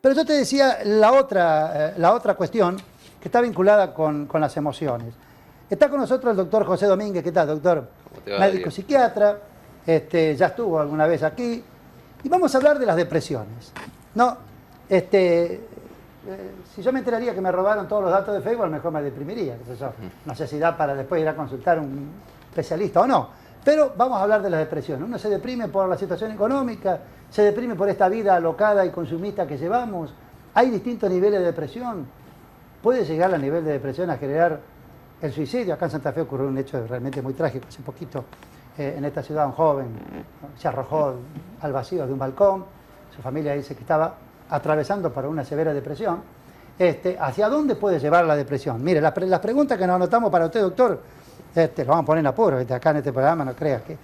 Pero yo te decía la otra cuestión que está vinculada con las emociones. Está con nosotros el doctor José Domínguez. ¿Qué tal, doctor? ¿Cómo te va, Médico Diego? psiquiatra, ya estuvo alguna vez aquí. Y vamos a hablar de las depresiones. No, si yo me enteraría que me robaron todos los datos de Facebook, a lo mejor me deprimiría. Qué sé yo. No sé si da para después ir a consultar a un especialista o no. Pero vamos a hablar de las depresiones. Uno se deprime por la situación económica, se deprime por esta vida alocada y consumista que llevamos. Hay distintos niveles de depresión. Puede llegar a nivel de depresión a generar el suicidio. Acá en Santa Fe ocurrió un hecho realmente muy trágico. Hace poquito, en esta ciudad, un joven se arrojó al vacío de un balcón. Su familia dice que estaba atravesando por una severa depresión. ¿Hacia dónde puede llevar la depresión? Mire, las preguntas que nos anotamos para usted, doctor, lo vamos a poner en apuro. Acá en este programa no creas que...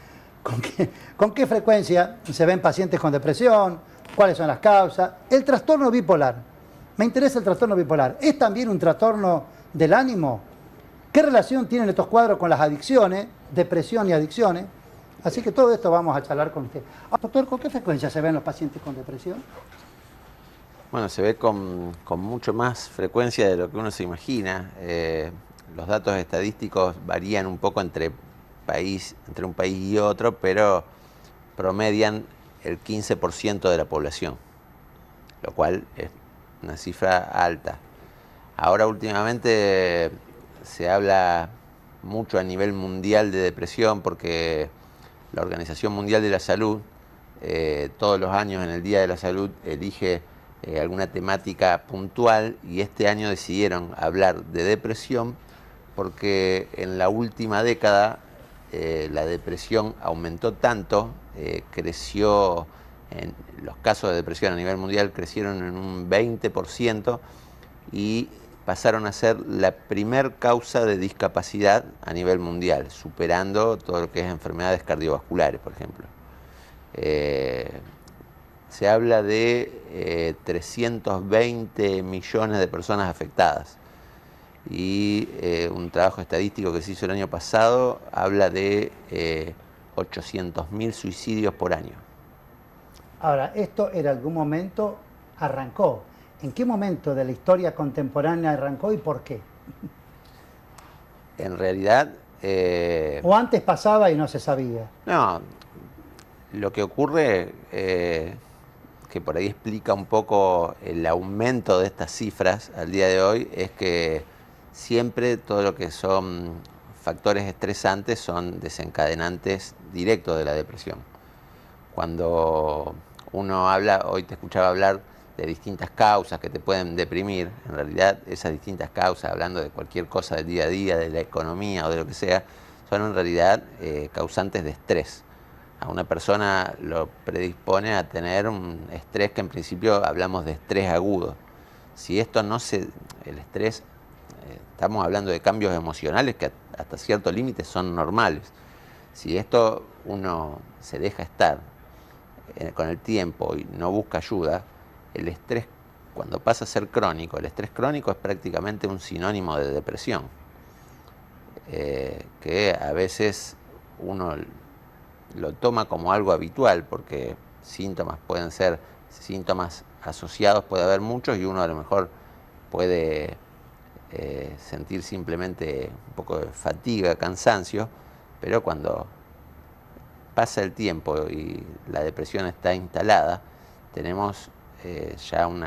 ¿Con qué frecuencia se ven pacientes con depresión? ¿Cuáles son las causas? El trastorno bipolar. Me interesa el trastorno bipolar. ¿Es también un trastorno del ánimo? ¿Qué relación tienen estos cuadros con las adicciones, depresión y adicciones? Así que todo esto vamos a charlar con usted. Doctor, ¿con qué frecuencia se ven los pacientes con depresión? Bueno, se ve con mucho más frecuencia de lo que uno se imagina. Los datos estadísticos varían un poco entre un país y otro, pero promedian el 15% de la población, lo cual es una cifra alta. Ahora últimamente se habla mucho a nivel mundial de depresión porque la Organización Mundial de la Salud todos los años en el Día de la Salud elige alguna temática puntual y este año decidieron hablar de depresión porque en la última década la depresión aumentó tanto, creció, los casos de depresión a nivel mundial crecieron en un 20% y pasaron a ser la primer causa de discapacidad a nivel mundial, superando todo lo que es enfermedades cardiovasculares, por ejemplo. Se habla de 320 millones de personas afectadas y un trabajo estadístico que se hizo el año pasado habla de 800.000 suicidios por año. Ahora, esto en algún momento arrancó. ¿En qué momento de la historia contemporánea arrancó y por qué? En realidad... ¿O antes pasaba y no se sabía? No, lo que ocurre, que por ahí explica un poco el aumento de estas cifras al día de hoy, es que siempre todo lo que son factores estresantes son desencadenantes directos de la depresión. Cuando uno habla, hoy te escuchaba hablar de distintas causas que te pueden deprimir, en realidad esas distintas causas, hablando de cualquier cosa del día a día, de la economía o de lo que sea, son en realidad causantes de estrés. A una persona lo predispone a tener un estrés que en principio hablamos de estrés agudo. Si esto no se... el estrés, estamos hablando de cambios emocionales que hasta cierto límite son normales. Si esto uno se deja estar con el tiempo y no busca ayuda, el estrés, cuando pasa a ser crónico, el estrés crónico es prácticamente un sinónimo de depresión, que a veces uno lo toma como algo habitual, porque síntomas pueden ser síntomas asociados, puede haber muchos, y uno a lo mejor puede sentir simplemente un poco de fatiga, cansancio, pero cuando pasa el tiempo y la depresión está instalada, tenemos ya un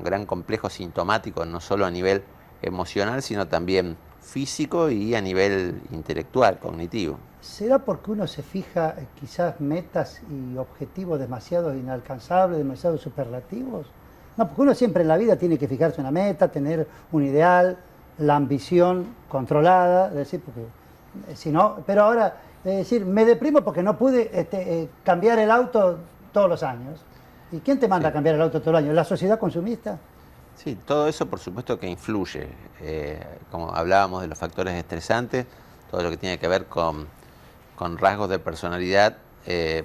gran complejo sintomático, no solo a nivel emocional, sino también físico y a nivel intelectual, cognitivo. ¿Será porque uno se fija quizás metas y objetivos demasiado inalcanzables, demasiado superlativos? No, porque uno siempre en la vida tiene que fijarse una meta, tener un ideal, la ambición controlada, es decir, porque si no, pero ahora, es decir, me deprimo porque no pude cambiar el auto todos los años. ¿Y quién te manda a cambiar el auto todos los años? ¿La sociedad consumista? Sí, todo eso por supuesto que influye. Como hablábamos de los factores estresantes, todo lo que tiene que ver con rasgos de personalidad,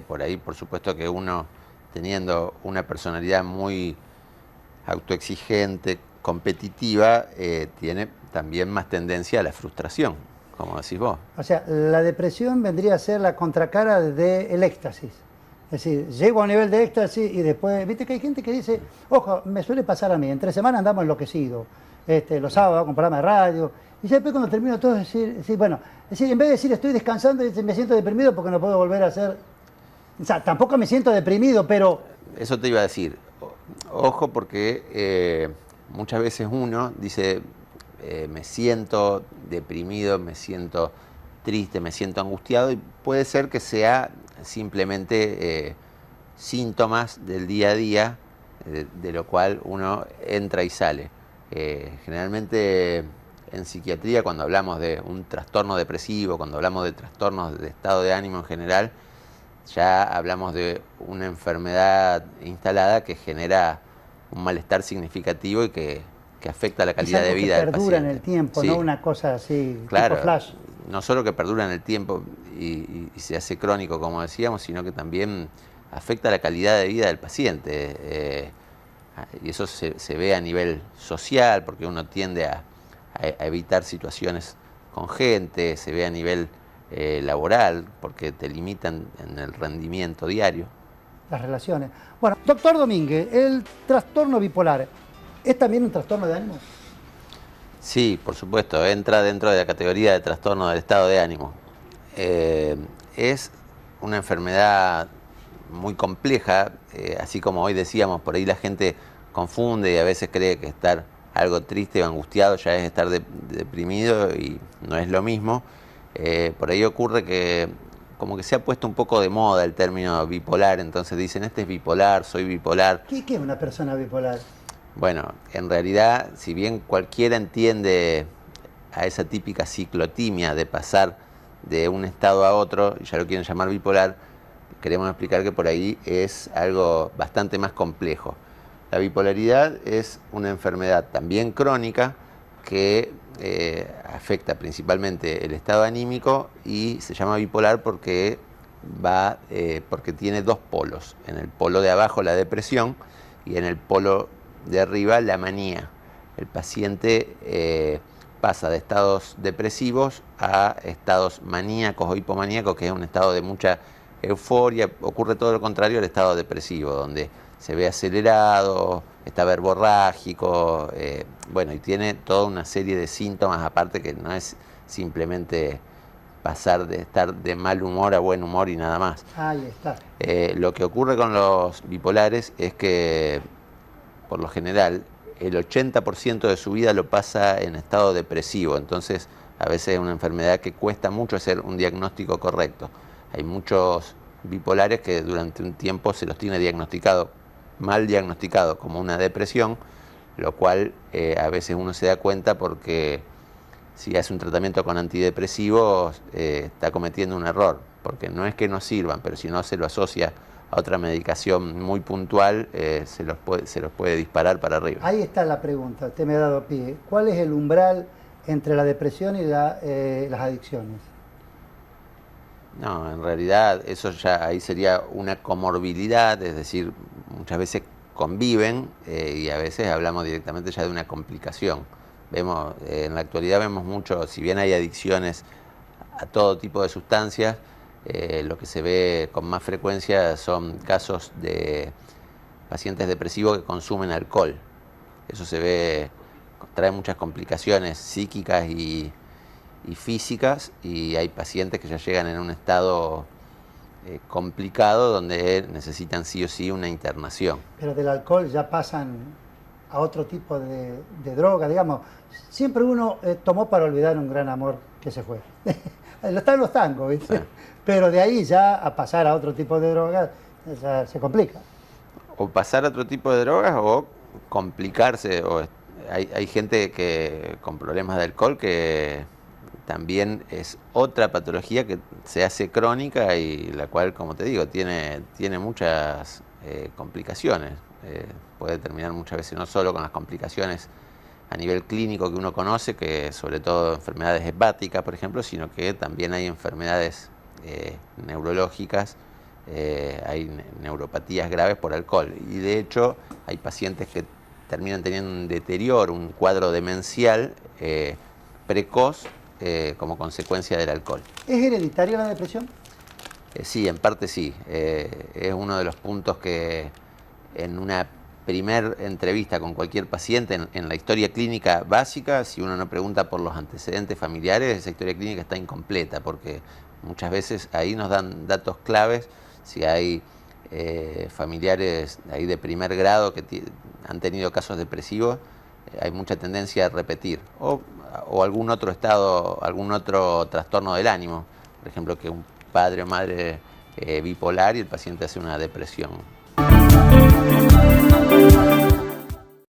por ahí por supuesto que uno teniendo una personalidad muy autoexigente, competitiva, tiene también más tendencia a la frustración, como decís vos. O sea, la depresión vendría a ser la contracara del éxtasis. Es decir, llego a un nivel de éxtasis y después, viste que hay gente que dice, ojo, me suele pasar a mí, entre semana andamos enloquecidos, los sábados hago un programa de radio, y ya después cuando termino todo decir, bueno, es decir, en vez de decir estoy descansando, me siento deprimido porque no puedo volver a hacer, o sea, tampoco me siento deprimido, pero... Eso te iba a decir, ojo porque muchas veces uno dice, me siento deprimido, me siento triste, me siento angustiado, y puede ser que sea simplemente síntomas del día a día, de lo cual uno entra y sale. Generalmente en psiquiatría, cuando hablamos de un trastorno depresivo, cuando hablamos de trastornos de estado de ánimo en general, ya hablamos de una enfermedad instalada que genera un malestar significativo y que afecta la calidad de vida del paciente. Perdura en el tiempo, sí. No una cosa así, claro, tipo flash. No solo que perdura en el tiempo y se hace crónico, como decíamos, sino que también afecta la calidad de vida del paciente. Y eso se ve a nivel social, porque uno tiende a evitar situaciones con gente, se ve a nivel laboral, porque te limitan en el rendimiento diario. Las relaciones. Bueno, doctor Domínguez, el trastorno bipolar, ¿es también un trastorno de ánimo? Sí, por supuesto, entra dentro de la categoría de trastorno del estado de ánimo. Es una enfermedad muy compleja, así como hoy decíamos, por ahí la gente confunde y a veces cree que estar algo triste o angustiado ya es estar deprimido, y no es lo mismo. Por ahí ocurre que como que se ha puesto un poco de moda el término bipolar, entonces dicen, este es bipolar, soy bipolar. ¿Qué es una persona bipolar? Bueno, en realidad, si bien cualquiera entiende a esa típica ciclotimia de pasar de un estado a otro, y ya lo quieren llamar bipolar, queremos explicar que por ahí es algo bastante más complejo. La bipolaridad es una enfermedad también crónica que afecta principalmente el estado anímico, y se llama bipolar porque porque tiene dos polos. En el polo de abajo la depresión y en el polo de arriba la manía. El paciente pasa de estados depresivos a estados maníacos o hipomaníacos, que es un estado de mucha euforia. Ocurre todo lo contrario al estado depresivo, donde se ve acelerado, está verborrágico, bueno, y tiene toda una serie de síntomas aparte, que no es simplemente pasar de estar de mal humor a buen humor y nada más. Ahí está. Lo que ocurre con los bipolares es que, por lo general, el 80% de su vida lo pasa en estado depresivo, entonces a veces es una enfermedad que cuesta mucho hacer un diagnóstico correcto. Hay muchos bipolares que durante un tiempo se los tiene mal diagnosticado como una depresión, lo cual a veces uno se da cuenta porque si hace un tratamiento con antidepresivos está cometiendo un error, porque no es que no sirvan, pero si no se lo asocia a otra medicación muy puntual, se los puede disparar para arriba. Ahí está la pregunta, usted me ha dado pie. ¿Cuál es el umbral entre la depresión y las adicciones? No, en realidad eso ya ahí sería una comorbilidad, es decir, muchas veces conviven y a veces hablamos directamente ya de una complicación. En la actualidad vemos mucho, si bien hay adicciones a todo tipo de sustancias, lo que se ve con más frecuencia son casos de pacientes depresivos que consumen alcohol. Eso trae muchas complicaciones psíquicas y físicas, y hay pacientes que ya llegan en un estado complicado donde necesitan sí o sí una internación. Pero del alcohol ya pasan a otro tipo de droga, digamos. Siempre uno tomó para olvidar un gran amor que se fue. Están los tangos, ¿viste? Sí. Pero de ahí ya a pasar a otro tipo de drogas ya se complica. O pasar a otro tipo de drogas o complicarse. Hay gente que con problemas de alcohol que también es otra patología que se hace crónica y la cual, como te digo, tiene muchas complicaciones. Puede terminar muchas veces no solo con las complicaciones a nivel clínico que uno conoce, que sobre todo enfermedades hepáticas, por ejemplo, sino que también hay enfermedades neurológicas, hay neuropatías graves por alcohol. Y de hecho hay pacientes que terminan teniendo un deterioro, un cuadro demencial precoz como consecuencia del alcohol. ¿Es hereditaria la depresión? Sí, en parte sí. Es uno de los puntos que en una primer entrevista con cualquier paciente, en la historia clínica básica, si uno no pregunta por los antecedentes familiares, esa historia clínica está incompleta, porque muchas veces ahí nos dan datos claves si hay familiares ahí de primer grado que han tenido casos depresivos. Hay mucha tendencia a repetir, o algún otro estado, algún otro trastorno del ánimo, por ejemplo, que un padre o madre bipolar y el paciente hace una depresión.